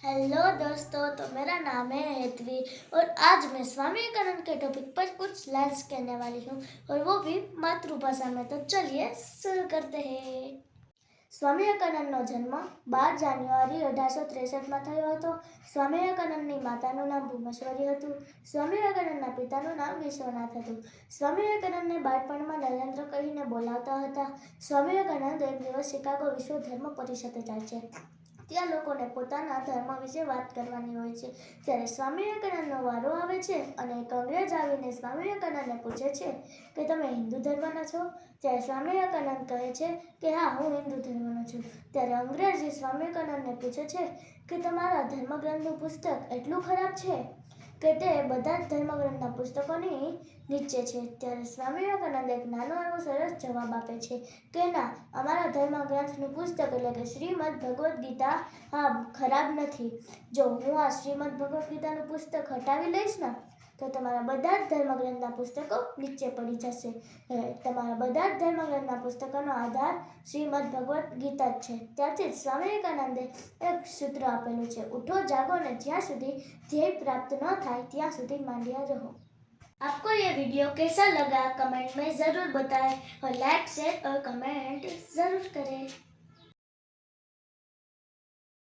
Hello दोस्तों, तो मेरा नाम है हेतवी और आज मैं स्वामी विवेकानंद के टॉपिक पर कुछ लाइन्स कहने वाली हूँ और वो भी मातृभाषा में। तो चलिए शुरू करते हैं। સ્વામી વિવેકાનંદનો જન્મ 12 જાન્યુઆરી 1863માં થયો હતો। સ્વામી વિવેકાનંદની માતાનું નામ ભૂમેશ્વરી હતું। સ્વામી વિવેકાનંદના પિતાનું નામ વિશ્વનાથ હતું। સ્વામી વિવેકાનંદને બાળપણમાં નરેન્દ્ર કહીને બોલાવતા હતા। સ્વામી વિવેકાનંદ એક દિવસ શિકાગો વિશ્વ ધર્મ પરિષદે જાય છે। ત્યાં લોકોને પોતાના ધર્મ વિશે વાત કરવાની હોય છે। ત્યારે સ્વામી વિવેકાનંદનો વારો આવે છે અને એક અંગ્રેજ આવીને સ્વામી વિવેકાનંદને પૂછે છે કે તમે હિન્દુ ધર્મના છો? ત્યારે સ્વામી વિવેકાનંદ કહે છે કે હા, હું હિન્દુ ધર્મનો છું। ત્યારે અંગ્રેજી સ્વામી વિવેકાનંદને પૂછે છે કે તમારા ધર્મગ્રંથનું પુસ્તક એટલું ખરાબ છે કે તે બધા જ ધર્મગ્રંથના પુસ્તકોની નીચે છે। ત્યારે સ્વામી વિવેકાનંદ એક નાનો એવો સરસ જવાબ આપે છે કે ના, અમારા ધર્મગ્રંથનું પુસ્તક એટલે કે શ્રીમદ ભગવદ્ ગીતા ખરાબ નથી। જો હું આ શ્રીમદ ભગવદ્ ગીતાનું પુસ્તક હટાવી લઈશ ને તો તમારા બધા જ ધર્મગ્રંથના પુસ્તકો નીચે પડી જશે। તમારા બધા જ ધર્મગ્રંથના પુસ્તકોનો આધાર શ્રીમદ ભગવદ્ ગીતા જ છે। ત્યારથી જ સ્વામી વિવેકાનંદે એક સૂત્ર આપેલું છે, ઉઠો जागो ने જ્યાં સુધી ધ્યેય प्राप्त न થાય ત્યાં સુધી માંડ્યા रहो। आपको ये वीडियो कैसा लगा कमेंट में ज़रूर बताएं और लाइक शेयर और कमेंट ज़रूर करें।